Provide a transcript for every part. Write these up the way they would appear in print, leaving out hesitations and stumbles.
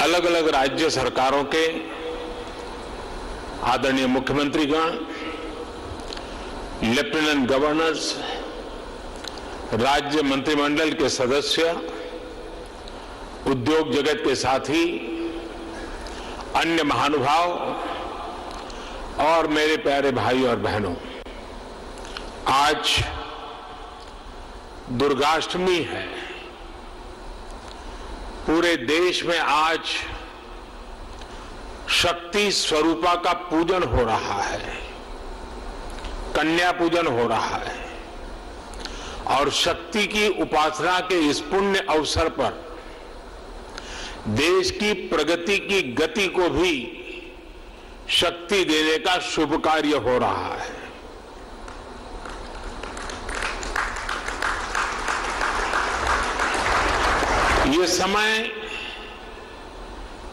अलग अलग राज्य सरकारों के आदरणीय मुख्यमंत्रीगण, लेफ्टिनेंट गवर्नर्स, राज्य मंत्रिमंडल के सदस्य, उद्योग जगत के साथी, अन्य महानुभाव और मेरे प्यारे भाई और बहनों, आज दुर्गाष्टमी है। पूरे देश में आज शक्ति स्वरूपा का पूजन हो रहा है, कन्या पूजन हो रहा है और शक्ति की उपासना के इस पुण्य अवसर पर देश की प्रगति की गति को भी शक्ति देने का शुभ कार्य हो रहा है। ये समय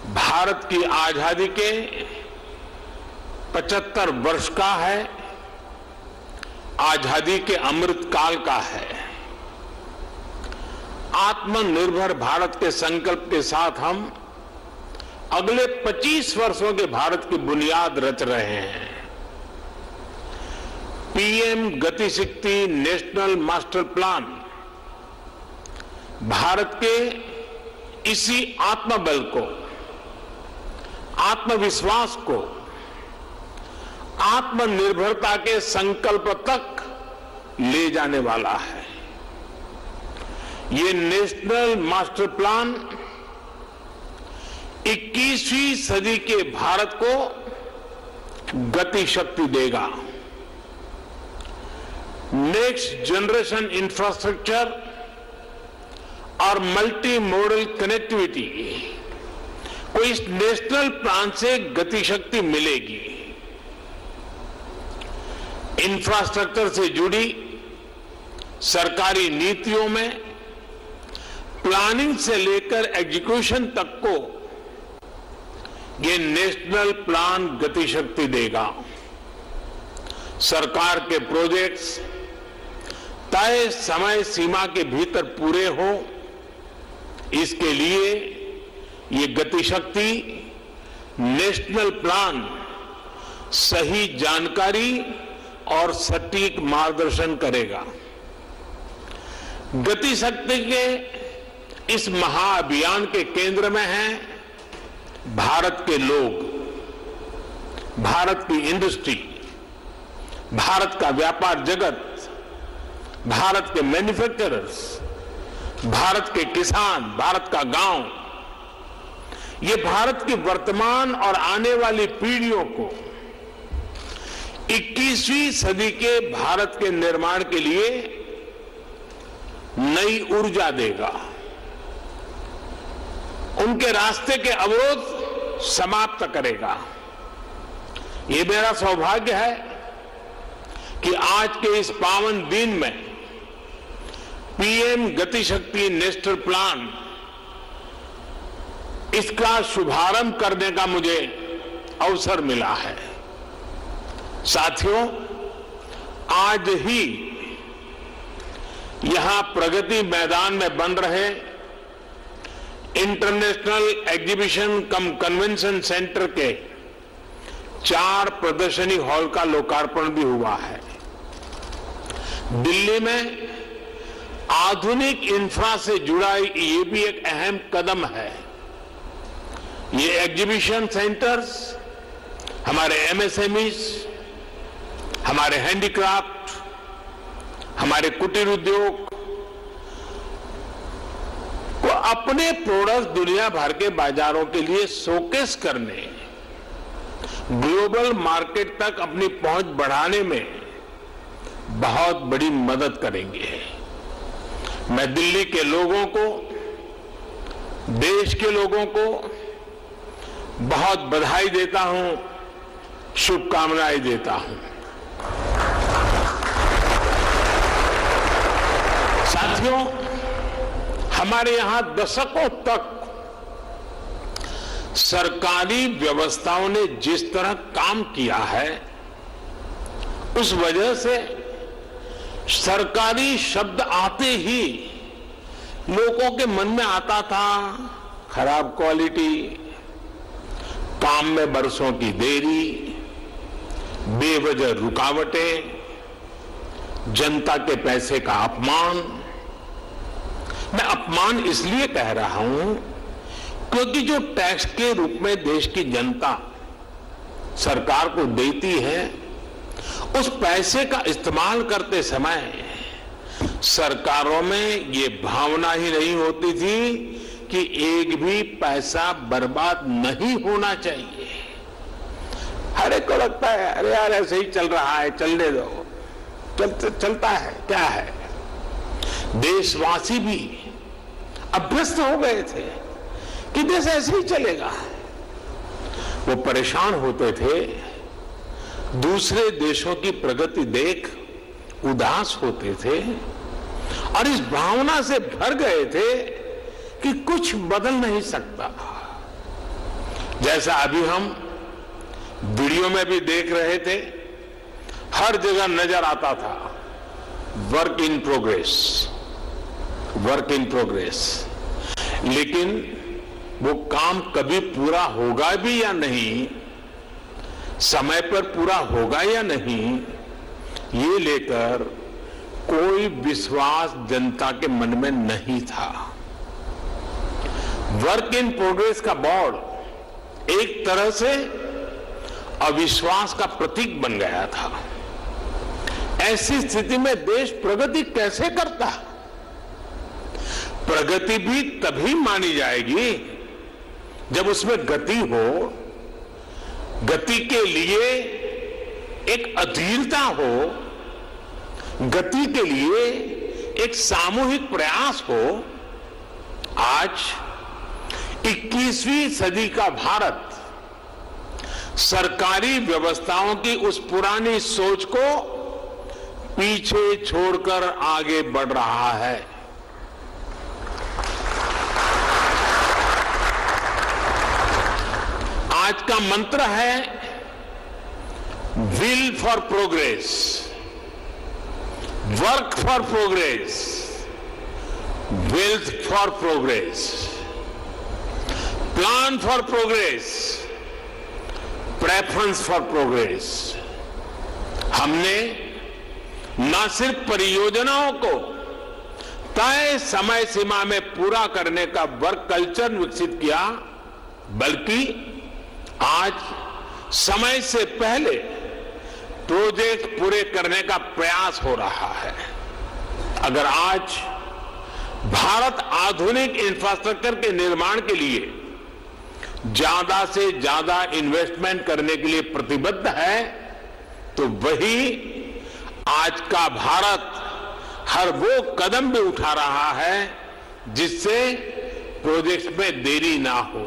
भारत की आजादी के 75 वर्ष का है, आजादी के अमृत काल का है। आत्मनिर्भर भारत के संकल्प के साथ हम अगले 25 वर्षों के भारत की बुनियाद रच रहे हैं। पीएम गति शक्ति नेशनल मास्टर प्लान भारत के इसी आत्मबल को, आत्मविश्वास को, आत्मनिर्भरता के संकल्प तक ले जाने वाला है। ये नेशनल मास्टर प्लान 21वीं सदी के भारत को गति शक्ति देगा। नेक्स्ट जनरेशन इंफ्रास्ट्रक्चर और मल्टी मॉडल कनेक्टिविटी को इस नेशनल प्लान से गति शक्ति मिलेगी। इंफ्रास्ट्रक्चर से जुड़ी सरकारी नीतियों में प्लानिंग से लेकर एग्जीक्यूशन तक को ये नेशनल प्लान गति शक्ति देगा। सरकार के प्रोजेक्ट्स तय समय सीमा के भीतर पूरे हो, इसके लिए ये गति शक्ति नेशनल प्लान सही जानकारी और सटीक मार्गदर्शन करेगा। गति शक्ति के इस महाअभियान के केंद्र में हैं भारत के लोग, भारत की इंडस्ट्री, भारत का व्यापार जगत, भारत के मैन्युफैक्चरर्स, भारत के किसान, भारत का गांव। ये भारत की वर्तमान और आने वाली पीढ़ियों को 21वीं सदी के भारत के निर्माण के लिए नई ऊर्जा देगा। उनके रास्ते के अवरोध समाप्त करेगा। ये मेरा सौभाग्य है कि आज के इस पावन दिन में पीएम गति शक्ति नेशनल प्लान, इसका शुभारंभ करने का मुझे अवसर मिला है। साथियों, आज ही यहां प्रगति मैदान में बन रहे इंटरनेशनल एग्जीबिशन कम कन्वेंशन सेंटर के 4 प्रदर्शनी हॉल का लोकार्पण भी हुआ है। दिल्ली में आधुनिक इंफ्रा से जुड़ा ये भी एक अहम कदम है। ये एग्जीबिशन सेंटर्स हमारे एमएसएमईज, हमारे हैंडीक्राफ्ट, हमारे कुटीर उद्योग को अपने प्रोडक्ट्स दुनिया भर के बाजारों के लिए शोकेस करने, ग्लोबल मार्केट तक अपनी पहुंच बढ़ाने में बहुत बड़ी मदद करेंगे। मैं दिल्ली के लोगों को, देश के लोगों को बहुत बधाई देता हूं, शुभकामनाएं देता हूं। साथियों, हमारे यहां दशकों तक सरकारी व्यवस्थाओं ने जिस तरह काम किया है, उस वजह से सरकारी शब्द आते ही लोगों के मन में आता था खराब क्वालिटी, काम में बरसों की देरी, बेवजह रुकावटें, जनता के पैसे का अपमान। मैं अपमान इसलिए कह रहा हूं क्योंकि जो टैक्स के रूप में देश की जनता सरकार को देती है, उस पैसे का इस्तेमाल करते समय सरकारों में ये भावना ही नहीं होती थी कि एक भी पैसा बर्बाद नहीं होना चाहिए। हर एक को लगता है अरे यार ऐसे ही चल रहा है, चलने दो, चलता है, क्या है। देशवासी भी अभ्यस्त हो गए थे कि देश ऐसे ही चलेगा। वो परेशान होते थे, दूसरे देशों की प्रगति देख उदास होते थे और इस भावना से भर गए थे कि कुछ बदल नहीं सकता। जैसा अभी हम वीडियो में भी देख रहे थे, हर जगह नजर आता था work in progress, work in progress. लेकिन वो काम कभी पूरा होगा भी या नहीं, समय पर पूरा होगा या नहीं, ये लेकर कोई विश्वास जनता के मन में नहीं था। वर्क इन प्रोग्रेस का बोर्ड एक तरह से अविश्वास का प्रतीक बन गया था। ऐसी स्थिति में देश प्रगति कैसे करता? प्रगति भी तभी मानी जाएगी जब उसमें गति हो, गति के लिए एक अधीरता हो, गति के लिए एक सामूहिक प्रयास हो। आज 21वीं सदी का भारत सरकारी व्यवस्थाओं की उस पुरानी सोच को पीछे छोड़कर आगे बढ़ रहा है। आज का मंत्र है will for progress, work for progress, wealth for progress, plan for progress, preference for progress. हमने न सिर्फ परियोजनाओं को तय समय सीमा में पूरा करने का वर्क कल्चर विकसित किया, बल्कि आज समय से पहले प्रोजेक्ट पूरे करने का प्रयास हो रहा है। अगर आज भारत आधुनिक इंफ्रास्ट्रक्चर के निर्माण के लिए ज्यादा से ज्यादा इन्वेस्टमेंट करने के लिए प्रतिबद्ध है, तो वही आज का भारत हर वो कदम भी उठा रहा है जिससे प्रोजेक्ट में देरी ना हो,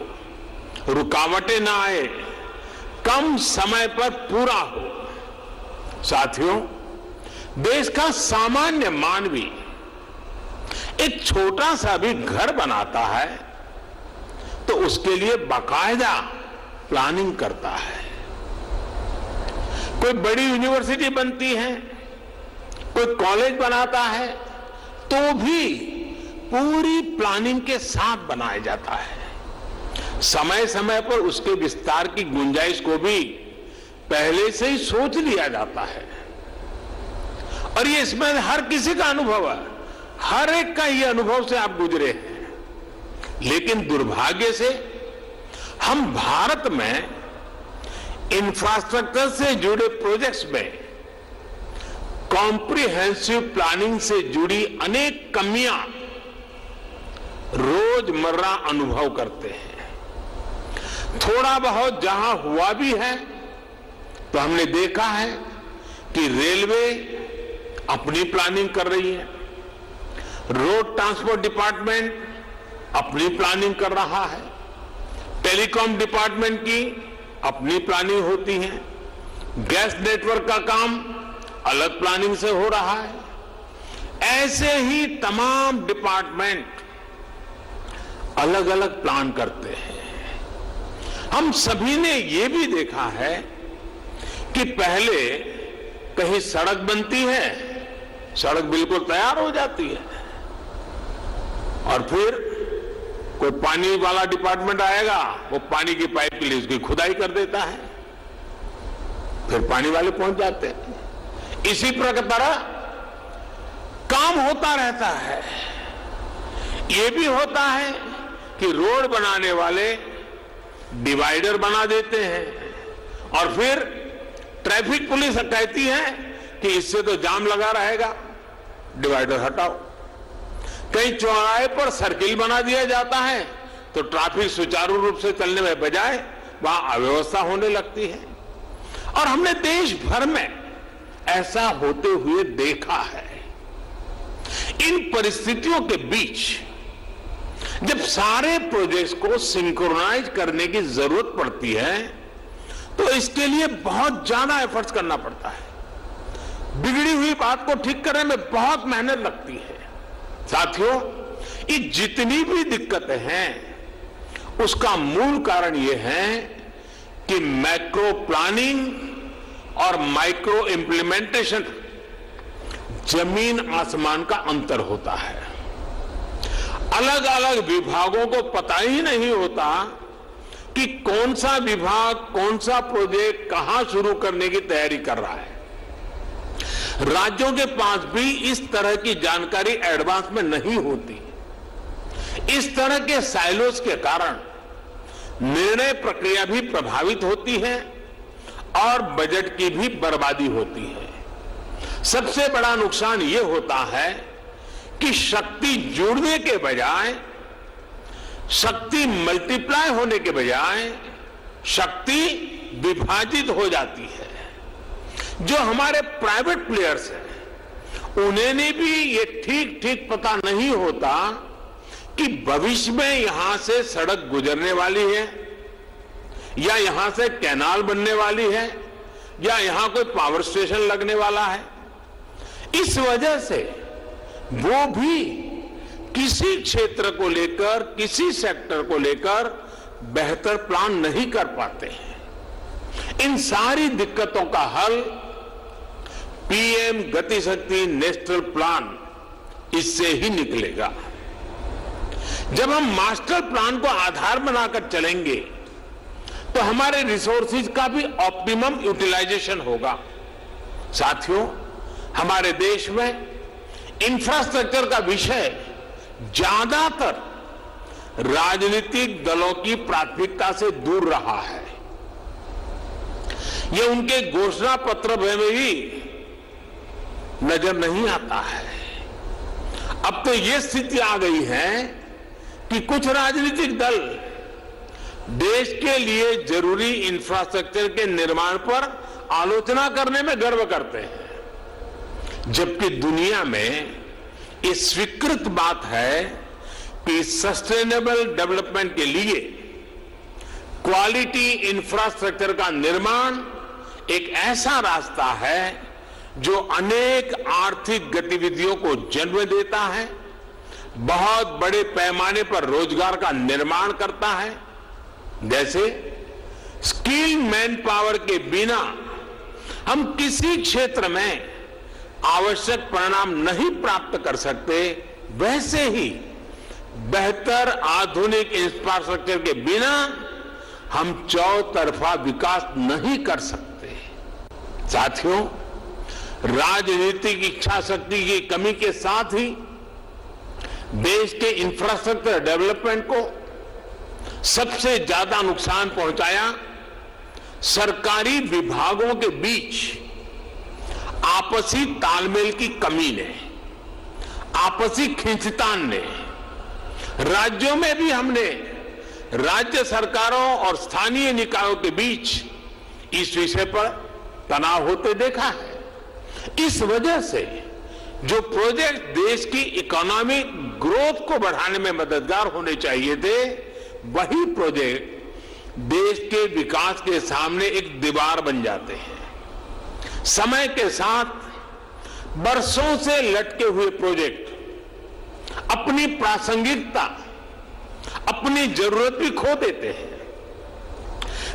रुकावटें ना आए, कम समय पर पूरा हो। साथियों, देश का सामान्य मानवी एक छोटा सा भी घर बनाता है तो उसके लिए बाकायदा प्लानिंग करता है। कोई बड़ी यूनिवर्सिटी बनती है, कोई कॉलेज बनाता है, तो भी पूरी प्लानिंग के साथ बनाया जाता है। समय समय पर उसके विस्तार की गुंजाइश को भी पहले से ही सोच लिया जाता है। और ये इसमें हर किसी का अनुभव है, हर एक का ये अनुभव से आप गुजरे हैं। लेकिन दुर्भाग्य से हम भारत में इंफ्रास्ट्रक्चर से जुड़े प्रोजेक्ट्स में कॉम्प्रिहेंसिव प्लानिंग से जुड़ी अनेक कमियां रोजमर्रा अनुभव करते हैं। थोड़ा बहुत जहां हुआ भी है तो हमने देखा है कि रेलवे अपनी प्लानिंग कर रही है, रोड ट्रांसपोर्ट डिपार्टमेंट अपनी प्लानिंग कर रहा है, टेलीकॉम डिपार्टमेंट की अपनी प्लानिंग होती है, गैस नेटवर्क का काम अलग प्लानिंग से हो रहा है। ऐसे ही तमाम डिपार्टमेंट अलग अलग प्लान करते हैं। हम सभी ने ये भी देखा है कि पहले कहीं सड़क बनती है, सड़क बिल्कुल तैयार हो जाती है और फिर कोई पानी वाला डिपार्टमेंट आएगा, वो पानी की पाइप के लिए उसकी खुदाई कर देता है, फिर पानी वाले पहुंच जाते हैं। इसी प्रकार काम होता रहता है। ये भी होता है कि रोड बनाने वाले डिवाइडर बना देते हैं और फिर ट्रैफिक पुलिस कहती है कि इससे तो जाम लगा रहेगा, डिवाइडर हटाओ। कहीं चौराहे पर सर्किल बना दिया जाता है तो ट्रैफिक सुचारू रूप से चलने में बजाय वहां अव्यवस्था होने लगती है। और हमने देश भर में ऐसा होते हुए देखा है। इन परिस्थितियों के बीच जब सारे प्रोजेक्ट्स को सिंक्रोनाइज करने की जरूरत पड़ती है तो इसके लिए बहुत ज्यादा एफर्ट्स करना पड़ता है। बिगड़ी हुई बात को ठीक करने में बहुत मेहनत लगती है। साथियों, ये जितनी भी दिक्कतें हैं उसका मूल कारण यह है कि मैक्रो प्लानिंग और माइक्रो इंप्लीमेंटेशन जमीन आसमान का अंतर होता है। अलग अलग विभागों को पता ही नहीं होता कि कौन सा विभाग कौन सा प्रोजेक्ट कहां शुरू करने की तैयारी कर रहा है। राज्यों के पास भी इस तरह की जानकारी एडवांस में नहीं होती। इस तरह के साइलोस के कारण निर्णय प्रक्रिया भी प्रभावित होती है और बजट की भी बर्बादी होती है। सबसे बड़ा नुकसान यह होता है कि शक्ति जुड़ने के बजाय, शक्ति मल्टीप्लाई होने के बजाय शक्ति विभाजित हो जाती है। जो हमारे प्राइवेट प्लेयर्स हैं उन्हें भी ये ठीक ठीक पता नहीं होता कि भविष्य में यहां से सड़क गुजरने वाली है या यहां से कैनाल बनने वाली है या यहां कोई पावर स्टेशन लगने वाला है। इस वजह से वो भी किसी क्षेत्र को लेकर, किसी सेक्टर को लेकर बेहतर प्लान नहीं कर पाते हैं। इन सारी दिक्कतों का हल पीएम गति शक्ति नेशनल प्लान इससे ही निकलेगा। जब हम मास्टर प्लान को आधार बनाकर चलेंगे तो हमारे रिसोर्सेज का भी ऑप्टिमम यूटिलाइजेशन होगा। साथियों, हमारे देश में इंफ्रास्ट्रक्चर का विषय ज्यादातर राजनीतिक दलों की प्राथमिकता से दूर रहा है। ये उनके घोषणा पत्र में भी नजर नहीं आता है। अब तो ये स्थिति आ गई है कि कुछ राजनीतिक दल देश के लिए जरूरी इंफ्रास्ट्रक्चर के निर्माण पर आलोचना करने में गर्व करते हैं, जबकि दुनिया में ये स्वीकृत बात है कि सस्टेनेबल डेवलपमेंट के लिए क्वालिटी इंफ्रास्ट्रक्चर का निर्माण एक ऐसा रास्ता है जो अनेक आर्थिक गतिविधियों को जन्म देता है, बहुत बड़े पैमाने पर रोजगार का निर्माण करता है। जैसे स्किल्ड मैन पावर के बिना हम किसी क्षेत्र में आवश्यक परिणाम नहीं प्राप्त कर सकते, वैसे ही बेहतर आधुनिक इंफ्रास्ट्रक्चर के बिना हम चौतरफा विकास नहीं कर सकते। साथियों, राजनीतिक इच्छा शक्ति की कमी के साथ ही देश के इंफ्रास्ट्रक्चर डेवलपमेंट को सबसे ज्यादा नुकसान पहुंचाया सरकारी विभागों के बीच आपसी तालमेल की कमी ने, आपसी खींचतान ने। राज्यों में भी हमने राज्य सरकारों और स्थानीय निकायों के बीच इस विषय पर तनाव होते देखा है। इस वजह से जो प्रोजेक्ट देश की इकोनॉमिक ग्रोथ को बढ़ाने में मददगार होने चाहिए थे, वही प्रोजेक्ट देश के विकास के सामने एक दीवार बन जाते हैं। समय के साथ बरसों से लटके हुए प्रोजेक्ट अपनी प्रासंगिकता, अपनी जरूरत भी खो देते हैं।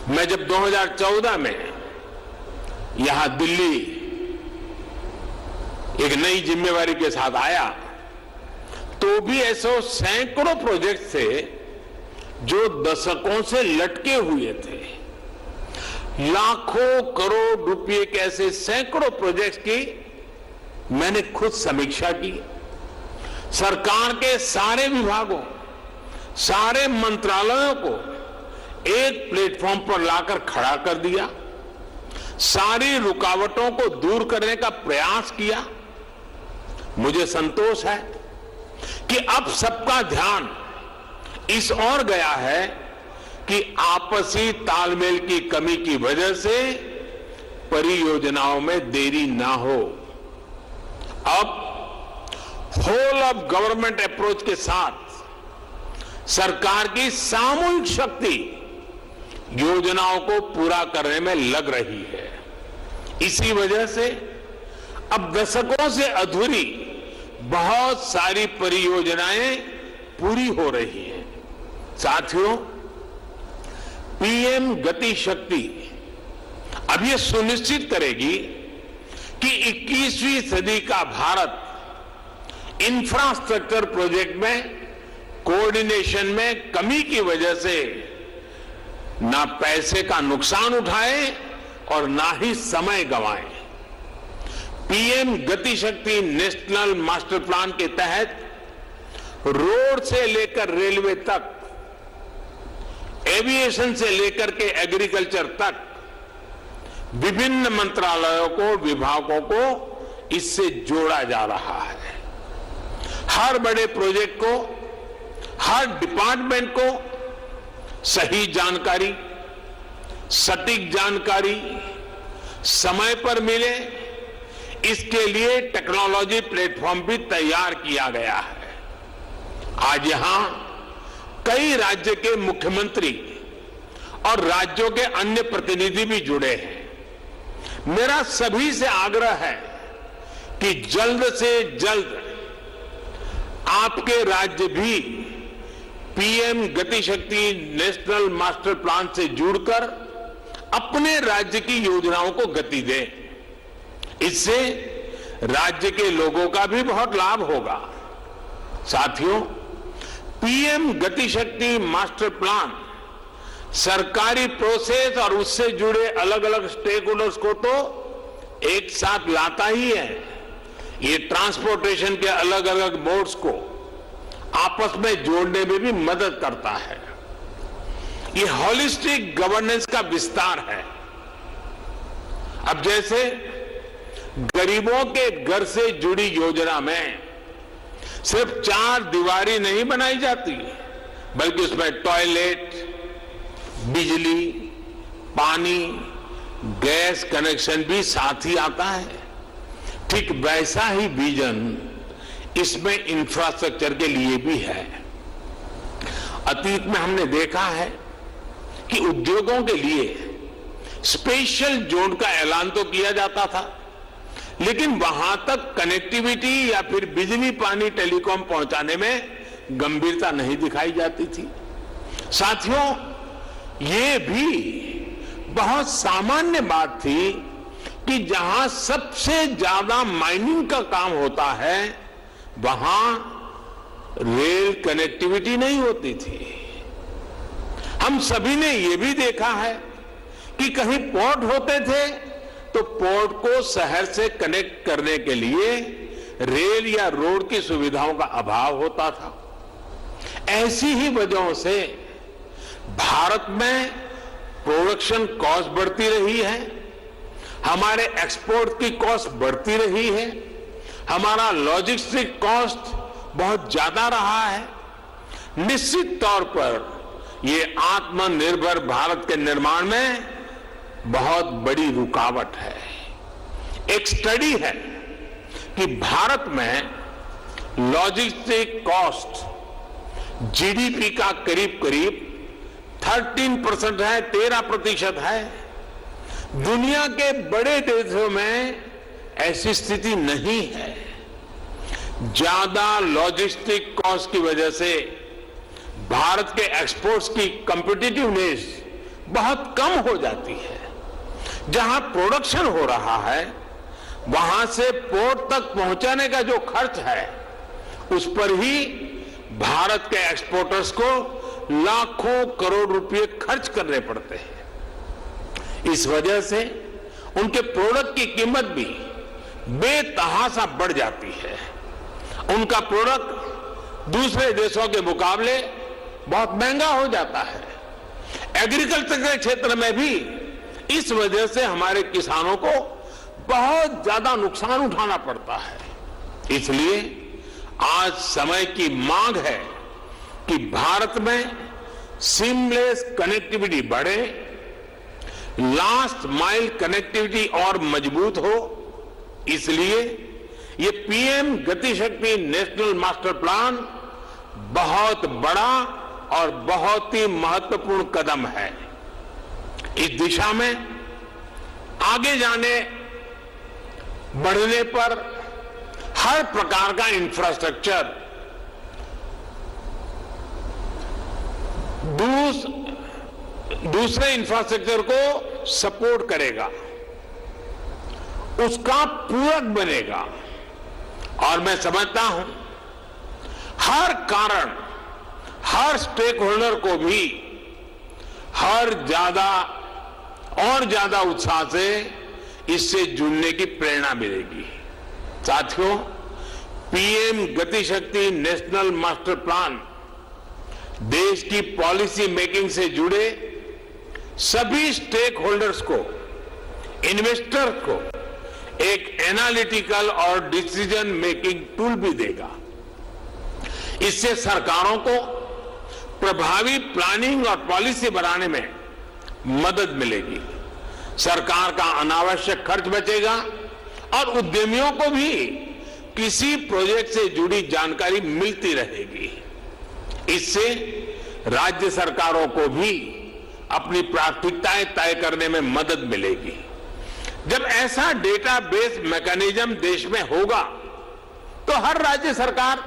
मैं जब 2014 में यहां दिल्ली एक नई जिम्मेवारी के साथ आया तो भी ऐसे सैकड़ों प्रोजेक्ट थे जो दशकों से लटके हुए थे, लाखों करोड़ रुपए के ऐसे सैकड़ों प्रोजेक्ट्स की मैंने खुद समीक्षा की। सरकार के सारे विभागों, सारे मंत्रालयों को एक प्लेटफॉर्म पर लाकर खड़ा कर दिया, सारी रुकावटों को दूर करने का प्रयास किया। मुझे संतोष है कि अब सबका ध्यान इस ओर गया है कि आपसी तालमेल की कमी की वजह से परियोजनाओं में देरी ना हो। अब होल ऑफ गवर्नमेंट अप्रोच के साथ सरकार की सामूहिक शक्ति योजनाओं को पूरा करने में लग रही है। इसी वजह से अब दशकों से अधूरी बहुत सारी परियोजनाएं पूरी हो रही हैं। साथियों, पीएम गति शक्ति अब ये सुनिश्चित करेगी कि 21वीं सदी का भारत इंफ्रास्ट्रक्चर प्रोजेक्ट में कोऑर्डिनेशन में कमी की वजह से ना पैसे का नुकसान उठाए और ना ही समय गंवाए। पीएम गति शक्ति नेशनल मास्टर प्लान के तहत रोड से लेकर रेलवे तक, एविएशन से लेकर के एग्रीकल्चर तक विभिन्न मंत्रालयों को, विभागों को इससे जोड़ा जा रहा है। हर बड़े प्रोजेक्ट को, हर डिपार्टमेंट को सही जानकारी, सटीक जानकारी समय पर मिले, इसके लिए टेक्नोलॉजी प्लेटफॉर्म भी तैयार किया गया है। आज यहां कई राज्य के मुख्यमंत्री और राज्यों के अन्य प्रतिनिधि भी जुड़े हैं। मेरा सभी से आग्रह है कि जल्द से जल्द आपके राज्य भी पीएम गति शक्ति नेशनल मास्टर प्लान से जुड़कर अपने राज्य की योजनाओं को गति दें। इससे राज्य के लोगों का भी बहुत लाभ होगा। साथियों, पीएम गति शक्ति मास्टर प्लान सरकारी प्रोसेस और उससे जुड़े अलग अलग स्टेक होल्डर्स को तो एक साथ लाता ही है। ये ट्रांसपोर्टेशन के अलग अलग मोड्स को आपस में जोड़ने में भी मदद करता है। ये होलिस्टिक गवर्नेंस का विस्तार है। अब जैसे गरीबों के घर से जुड़ी योजना में सिर्फ 4 दीवारी नहीं बनाई जाती, बल्कि उसमें टॉयलेट, बिजली, पानी, गैस कनेक्शन भी साथ ही आता है। ठीक वैसा ही विजन इसमें इंफ्रास्ट्रक्चर के लिए भी है। अतीत में हमने देखा है कि उद्योगों के लिए स्पेशल जोन का ऐलान तो किया जाता था, लेकिन वहां तक कनेक्टिविटी या फिर बिजली, पानी, टेलीकॉम पहुंचाने में गंभीरता नहीं दिखाई जाती थी। साथियों, ये भी बहुत सामान्य बात थी कि जहां सबसे ज्यादा माइनिंग का काम होता है, वहां रेल कनेक्टिविटी नहीं होती थी। हम सभी ने यह भी देखा है कि कहीं पोर्ट होते थे तो पोर्ट को शहर से कनेक्ट करने के लिए रेल या रोड की सुविधाओं का अभाव होता था। ऐसी ही वजहों से भारत में प्रोडक्शन कॉस्ट बढ़ती रही है, हमारे एक्सपोर्ट की कॉस्ट बढ़ती रही है, हमारा लॉजिस्टिक कॉस्ट बहुत ज्यादा रहा है। निश्चित तौर पर ये आत्मनिर्भर भारत के निर्माण में बहुत बड़ी रुकावट है। एक स्टडी है कि भारत में लॉजिस्टिक कॉस्ट जीडीपी का करीब करीब 13% है, 13% है। दुनिया के बड़े देशों में ऐसी स्थिति नहीं है। ज्यादा लॉजिस्टिक कॉस्ट की वजह से भारत के एक्सपोर्ट्स की कॉम्पिटिटिवनेस बहुत कम हो जाती है। जहां प्रोडक्शन हो रहा है, वहां से पोर्ट तक पहुंचाने का जो खर्च है, उस पर ही भारत के एक्सपोर्टर्स को लाखों करोड़ रुपए खर्च करने पड़ते हैं। इस वजह से उनके प्रोडक्ट की कीमत भी बेतहाशा बढ़ जाती है। उनका प्रोडक्ट दूसरे देशों के मुकाबले बहुत महंगा हो जाता है। एग्रीकल्चर के क्षेत्र में भी इस वजह से हमारे किसानों को बहुत ज्यादा नुकसान उठाना पड़ता है। इसलिए आज समय की मांग है कि भारत में सीमलेस कनेक्टिविटी बढ़े, लास्ट माइल कनेक्टिविटी और मजबूत हो। इसलिए ये पीएम गति शक्ति नेशनल मास्टर प्लान बहुत बड़ा और बहुत ही महत्वपूर्ण कदम है। इस दिशा में आगे जाने बढ़ने पर हर प्रकार का इंफ्रास्ट्रक्चर दूसरे इंफ्रास्ट्रक्चर को सपोर्ट करेगा, उसका पूरक बनेगा। और मैं समझता हूं हर कारण, हर स्टेक होल्डर को भी और ज्यादा उत्साह से इससे जुड़ने की प्रेरणा मिलेगी। साथियों, पीएम गति शक्ति नेशनल मास्टर प्लान देश की पॉलिसी मेकिंग से जुड़े सभी स्टेक होल्डर्स को, इन्वेस्टर्स को एक एनालिटिकल और डिसीजन मेकिंग टूल भी देगा। इससे सरकारों को प्रभावी प्लानिंग और पॉलिसी बनाने में मदद मिलेगी। सरकार का अनावश्यक खर्च बचेगा और उद्यमियों को भी किसी प्रोजेक्ट से जुड़ी जानकारी मिलती रहेगी। इससे राज्य सरकारों को भी अपनी प्राथमिकताएं तय करने में मदद मिलेगी। जब ऐसा डेटाबेस मैकेनिज्म देश में होगा तो हर राज्य सरकार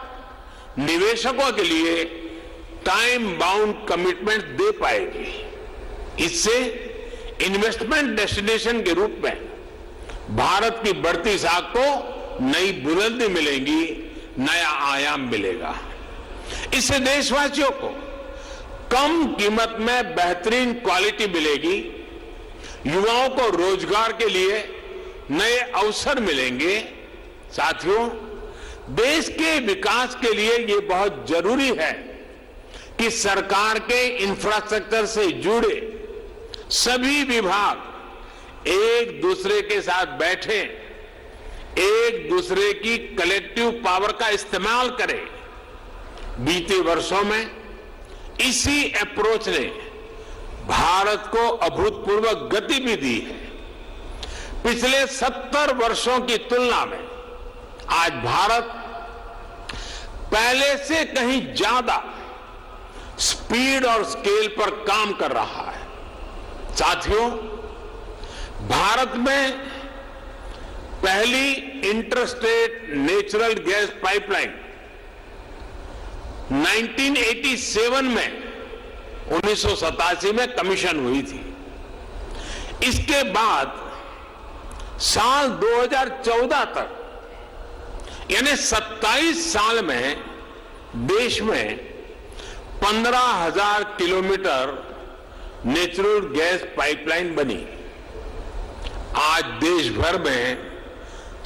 निवेशकों के लिए टाइम बाउंड कमिटमेंट दे पाएगी। इससे इन्वेस्टमेंट डेस्टिनेशन के रूप में भारत की बढ़ती साख को नई बुलंदी मिलेगी, नया आयाम मिलेगा। इससे देशवासियों को कम कीमत में बेहतरीन क्वालिटी मिलेगी, युवाओं को रोजगार के लिए नए अवसर मिलेंगे। साथियों, देश के विकास के लिए ये बहुत जरूरी है कि सरकार के इंफ्रास्ट्रक्चर से जुड़े सभी विभाग एक दूसरे के साथ बैठे, एक दूसरे की कलेक्टिव पावर का इस्तेमाल करें। बीते वर्षों में इसी अप्रोच ने भारत को अभूतपूर्व गति भी दी है। पिछले 70 वर्षों की तुलना में आज भारत पहले से कहीं ज्यादा स्पीड और स्केल पर काम कर रहा है। साथियों, भारत में पहली इंटरस्टेट नेचुरल गैस पाइपलाइन 1987 में 1987 में कमीशन हुई थी। इसके बाद साल 2014 तक यानी 27 साल में देश में 15,000 किलोमीटर नेचुरल गैस पाइपलाइन बनी। आज देश भर में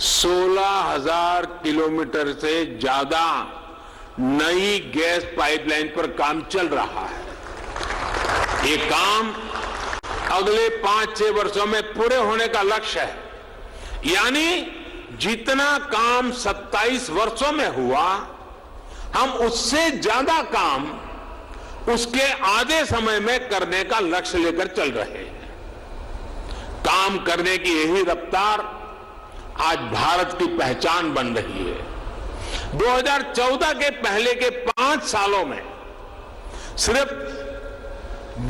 16,000 किलोमीटर से ज्यादा नई गैस पाइपलाइन पर काम चल रहा है। ये काम अगले 5-6 वर्षों में पूरे होने का लक्ष्य है। यानी जितना काम 27 वर्षों में हुआ, हम उससे ज्यादा काम उसके आधे समय में करने का लक्ष्य लेकर चल रहे हैं। काम करने की यही रफ्तार आज भारत की पहचान बन रही है। 2014 के पहले के 5 सालों में सिर्फ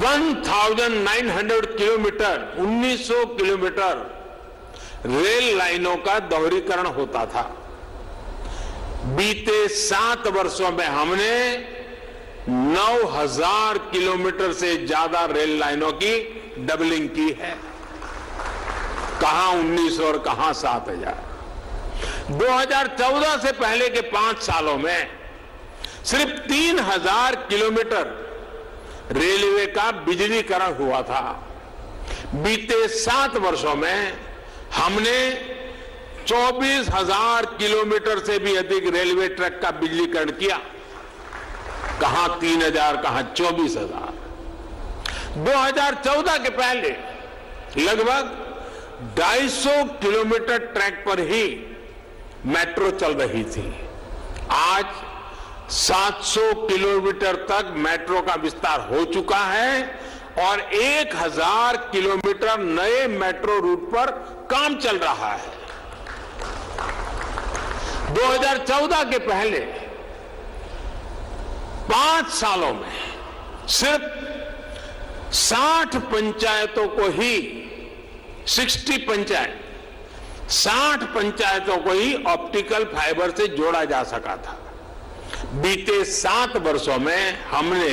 1900 किलोमीटर 1900 किलोमीटर रेल लाइनों का दोहरीकरण होता था। बीते 7 वर्षों में हमने 9,000 किलोमीटर से ज्यादा रेल लाइनों की डबलिंग की है। कहां 1900 और कहां 7,000। 2014 से पहले के 5 सालों में सिर्फ 3,000 किलोमीटर रेलवे का बिजलीकरण हुआ था। बीते 7 वर्षों में हमने 24,000 किलोमीटर से भी अधिक रेलवे ट्रैक का बिजलीकरण किया। कहां 3,000, कहां 24,000। 2014 के पहले लगभग 250 किलोमीटर ट्रैक पर ही मेट्रो चल रही थी। आज 700 किलोमीटर तक मेट्रो का विस्तार हो चुका है और 1,000 किलोमीटर नए मेट्रो रूट पर काम चल रहा है। 2014 के पहले 5 सालों में सिर्फ 60 पंचायतों को ही 60 पंचायतों को ही ऑप्टिकल फाइबर से जोड़ा जा सका था। बीते 7 वर्षों में हमने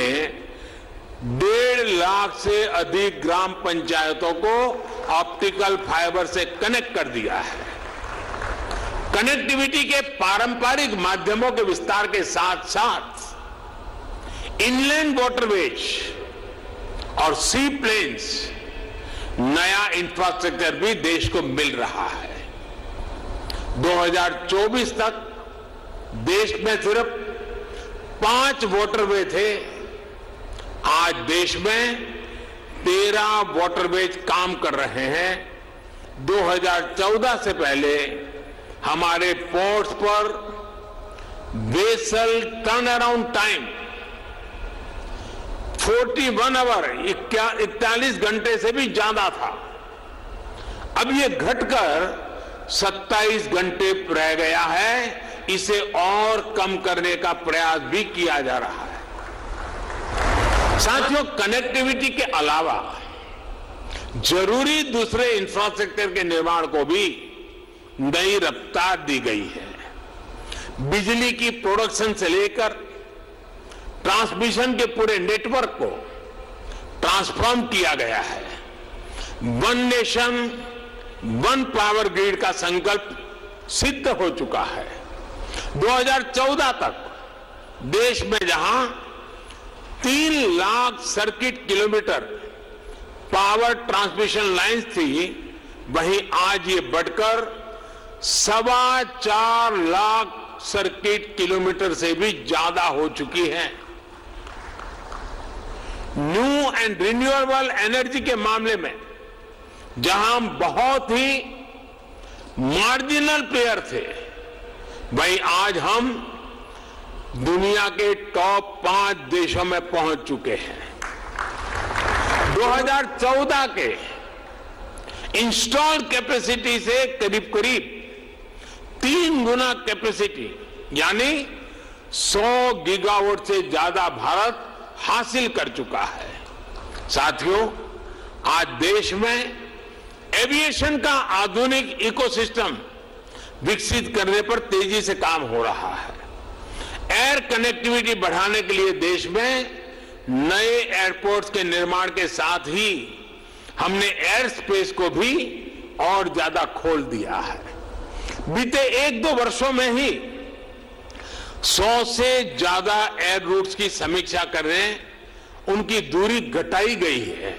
1.5 लाख से अधिक ग्राम पंचायतों को ऑप्टिकल फाइबर से कनेक्ट कर दिया है। कनेक्टिविटी के पारंपरिक माध्यमों के विस्तार के साथ साथ इनलैंड वाटरवेज और सी प्लेन्स नया इंफ्रास्ट्रक्चर भी देश को मिल रहा है। 2024 तक देश में सिर्फ 5 वाटरवे थे। आज देश में 13 वाटरवेज काम कर रहे हैं। 2014 से पहले हमारे पोर्ट्स पर vessel turn around time 41 hour 41 घंटे से भी ज्यादा था। अब ये घटकर 27 घंटे रह गया है। इसे और कम करने का प्रयास भी किया जा रहा है। साथियों, कनेक्टिविटी के अलावा जरूरी दूसरे इंफ्रास्ट्रक्चर के निर्माण को भी नई रफ्तार दी गई है। बिजली की प्रोडक्शन से लेकर ट्रांसमिशन के पूरे नेटवर्क को ट्रांसफॉर्म किया गया है। One nation one power grid का संकल्प सिद्ध हो चुका है। 2014 तक देश में जहां 3 lakh circuit kilometre power transmission lines थी, वहीं आज ये बढ़कर 4.25 लाख सर्किट किलोमीटर से भी ज्यादा हो चुकी है। न्यू एंड रिन्यूएबल एनर्जी के मामले में जहां हम बहुत ही मार्जिनल प्लेयर थे, वहीं आज हम दुनिया के टॉप 5 देशों में पहुंच चुके हैं। 2014 के इंस्टॉल्ड कैपेसिटी से करीब करीब 3 गुना कैपेसिटी यानी 100 गीगावाट से ज्यादा भारत हासिल कर चुका है। साथियों, आज देश में एविएशन का आधुनिक इकोसिस्टम विकसित करने पर तेजी से काम हो रहा है। एयर कनेक्टिविटी बढ़ाने के लिए देश में नए एयरपोर्ट्स के निर्माण के साथ ही हमने एयर स्पेस को भी और ज्यादा खोल दिया है। बीते 1-2 वर्षों में ही 100 से ज्यादा एयर रूट्स की समीक्षा करने उनकी दूरी घटाई गई है।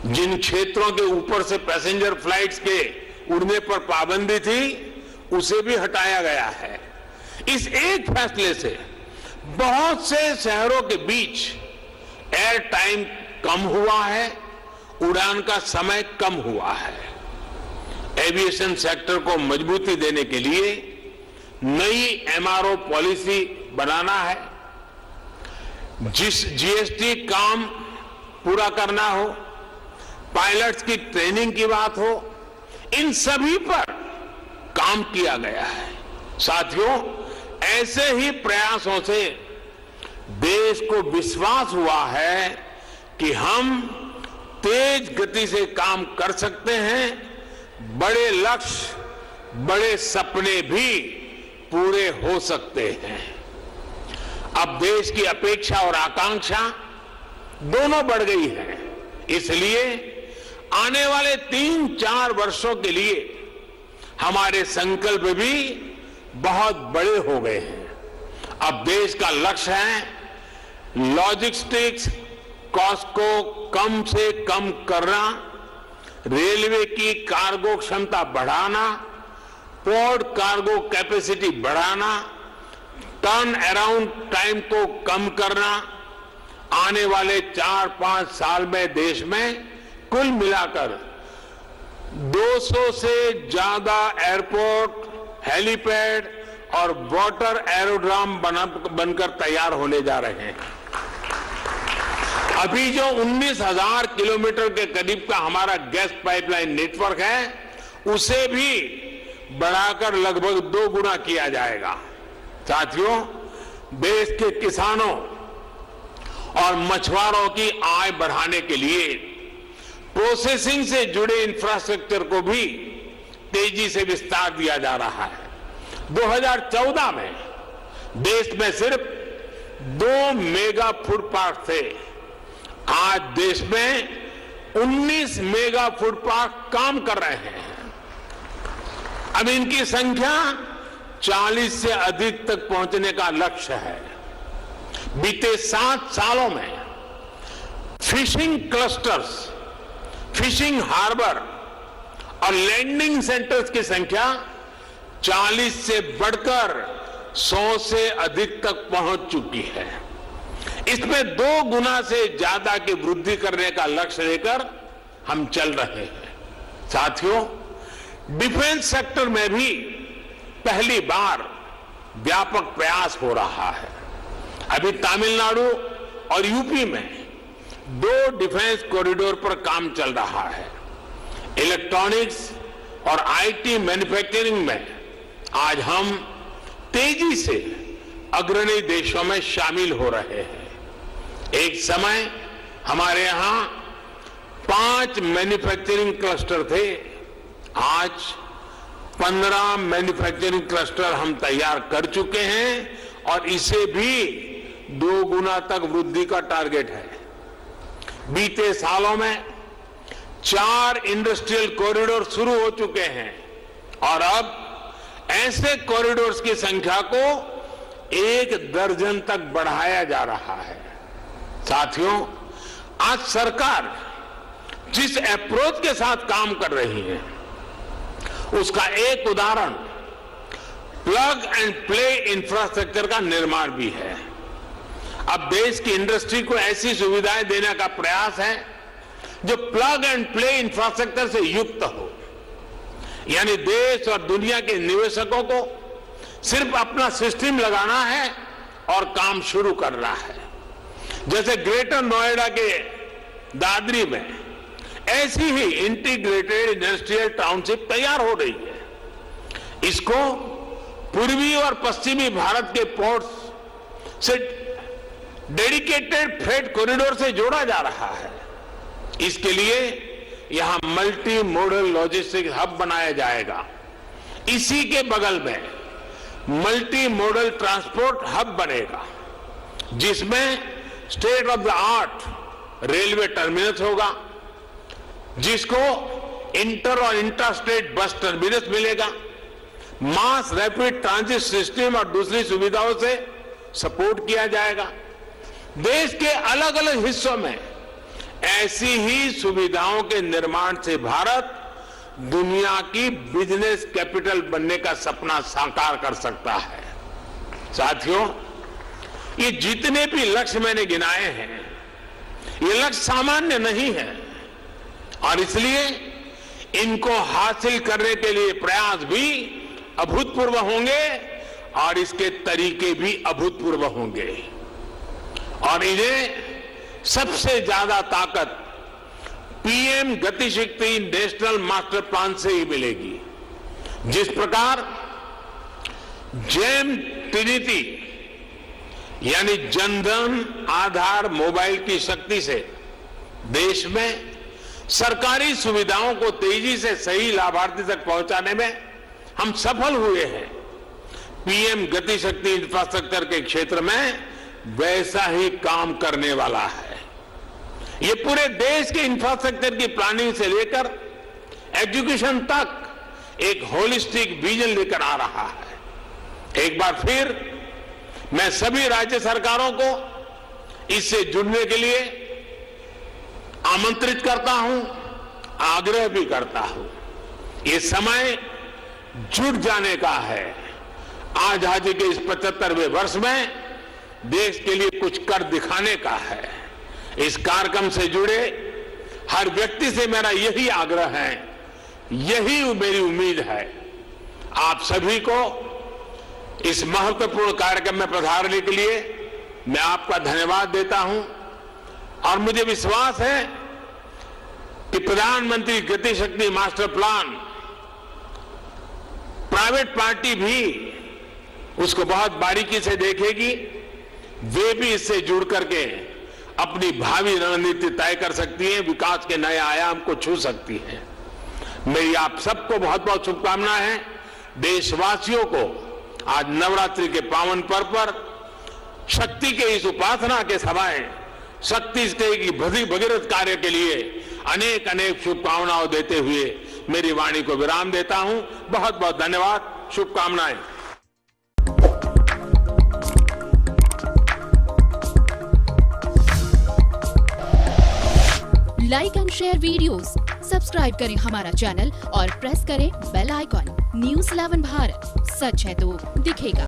जिन क्षेत्रों के ऊपर से पैसेंजर फ्लाइट्स के उड़ने पर पाबंदी थी, उसे भी हटाया गया है। इस एक फैसले से बहुत से शहरों के बीच एयर टाइम कम हुआ है, उड़ान का समय कम हुआ है। एविएशन सेक्टर को मजबूती देने के लिए नई एमआरओ पॉलिसी बनाना है। जिस जीएसटी काम पूरा करना हो, पायलट्स की ट्रेनिंग की बात हो, इन सभी पर काम किया गया है। साथियों, ऐसे ही प्रयासों से देश को विश्वास हुआ है कि हम तेज गति से काम कर सकते हैं। बड़े लक्ष्य, बड़े सपने भी पूरे हो सकते हैं। अब देश की अपेक्षा और आकांक्षा दोनों बढ़ गई है। इसलिए आने वाले 3-4 वर्षों के लिए हमारे संकल्प भी बहुत बड़े हो गए हैं। अब देश का लक्ष्य है लॉजिस्टिक्स, कॉस्ट को कम से कम करना, रेलवे की कार्गो क्षमता बढ़ाना, पोर्ट कार्गो कैपेसिटी बढ़ाना, टर्न अराउंड टाइम को कम करना, आने वाले 4-5 साल में देश में कुल मिलाकर 200 से ज्यादा एयरपोर्ट, हेलीपैड और वाटर एरोड्राम बनकर तैयार होने जा रहे हैं। अभी जो 19,000 किलोमीटर के करीब का हमारा गैस पाइपलाइन नेटवर्क है, उसे भी बढ़ाकर लगभग 2 गुना किया जाएगा। साथियों, देश के किसानों और मछुआरों की आय बढ़ाने के लिए प्रोसेसिंग से जुड़े इंफ्रास्ट्रक्चर को भी तेजी से विस्तार दिया जा रहा है। 2014 में देश में सिर्फ 2 मेगा फूड पार्क थे। आज देश में 19 मेगा फूड पार्क काम कर रहे हैं। अब इनकी संख्या 40 से अधिक तक पहुंचने का लक्ष्य है। बीते 7 सालों में फिशिंग क्लस्टर्स, फिशिंग हार्बर और लैंडिंग सेंटर्स की संख्या 40 से बढ़कर 100 से अधिक तक पहुंच चुकी है। इसमें 2 गुना से ज्यादा की वृद्धि करने का लक्ष्य लेकर हम चल रहे हैं। साथियों, डिफेंस सेक्टर में भी पहली बार व्यापक प्रयास हो रहा है। अभी तमिलनाडु और यूपी में 2 डिफेंस कॉरिडोर पर काम चल रहा है। इलेक्ट्रॉनिक्स और आईटी मैन्युफैक्चरिंग में आज हम तेजी से अग्रणी देशों में शामिल हो रहे हैं। एक समय हमारे यहां 5 मैन्युफैक्चरिंग क्लस्टर थे। आज 15 मैन्युफैक्चरिंग क्लस्टर हम तैयार कर चुके हैं और इसे भी 2 गुना तक वृद्धि का टारगेट है। बीते सालों में 4 इंडस्ट्रियल कॉरिडोर शुरू हो चुके हैं और अब ऐसे कॉरिडोर्स की संख्या को 1 दर्जन तक बढ़ाया जा रहा है। साथियों, आज सरकार जिस अप्रोच के साथ काम कर रही है, उसका एक उदाहरण प्लग एंड प्ले इंफ्रास्ट्रक्चर का निर्माण भी है। अब देश की इंडस्ट्री को ऐसी सुविधाएं देने का प्रयास है जो प्लग एंड प्ले इंफ्रास्ट्रक्चर से युक्त हो, यानी देश और दुनिया के निवेशकों को सिर्फ अपना सिस्टम लगाना है और काम शुरू करना है। जैसे ग्रेटर नोएडा के दादरी में ऐसी ही इंटीग्रेटेड इंडस्ट्रियल टाउनशिप तैयार हो रही है। इसको पूर्वी और पश्चिमी भारत के पोर्ट्स से डेडिकेटेड फ्रेट कॉरिडोर से जोड़ा जा रहा है। इसके लिए यहां मल्टी मॉडल लॉजिस्टिक्स हब बनाया जाएगा। इसी के बगल में मल्टी मॉडल ट्रांसपोर्ट हब बनेगा, जिसमें state of the art railway terminus होगा, जिसको इंटर और इंटर स्टेट बस टर्मिनस मिलेगा, मास रैपिड ट्रांजिट सिस्टम और दूसरी सुविधाओं से सपोर्ट किया जाएगा। देश के अलग अलग हिस्सों में ऐसी ही सुविधाओं के निर्माण से भारत दुनिया की बिजनेस कैपिटल बनने का सपना साकार कर सकता है। साथियों, ये जितने भी लक्ष्य मैंने गिनाए हैं, ये लक्ष्य सामान्य नहीं है और इसलिए इनको हासिल करने के लिए प्रयास भी अभूतपूर्व होंगे और इसके तरीके भी अभूतपूर्व होंगे और इन्हें सबसे ज्यादा ताकत PM Gatishakti national master plan से ही मिलेगी। जिस प्रकार जेम ट्रिनिटी यानी जनधन आधार मोबाइल की शक्ति से देश में सरकारी सुविधाओं को तेजी से सही लाभार्थी तक पहुंचाने में हम सफल हुए हैं, पीएम गतिशक्ति इंफ्रास्ट्रक्चर के क्षेत्र में वैसा ही काम करने वाला है। ये पूरे देश के इंफ्रास्ट्रक्चर की प्लानिंग से लेकर एजुकेशन तक एक होलिस्टिक विजन लेकर आ रहा है। एक बार फिर मैं सभी राज्य सरकारों को इससे जुड़ने के लिए आमंत्रित करता हूं, आग्रह भी करता हूं, ये समय जुट जाने का है। आजादी के इस 75वें वर्ष में देश के लिए कुछ कर दिखाने का है। इस कार्यक्रम से जुड़े हर व्यक्ति से मेरा यही आग्रह है, यही मेरी उम्मीद है। आप सभी को इस महत्वपूर्ण कार्यक्रम में पधारने के लिए मैं आपका धन्यवाद देता हूं और मुझे विश्वास है कि प्रधानमंत्री गति शक्ति मास्टर प्लान प्राइवेट पार्टी भी उसको बहुत बारीकी से देखेगी, वे भी इससे जुड़ करके अपनी भावी रणनीति तय कर सकती हैं, विकास के नए आयाम को छू सकती हैं। मेरी आप सबको बहुत बहुत शुभकामनाएं हैं। देशवासियों को आज नवरात्रि के पावन पर्व पर शक्ति के इस उपासना के समय शक्ति के भगीरथ कार्य के लिए अनेक अनेक शुभकामनाओं देते हुए मेरी वाणी को विराम देता हूं। बहुत बहुत धन्यवाद, शुभकामनाएं। Like and share videos, subscribe करें हमारा चैनल और प्रेस करें बेल आइकॉन। न्यूज़ 11 भारत, सच है तो दिखेगा।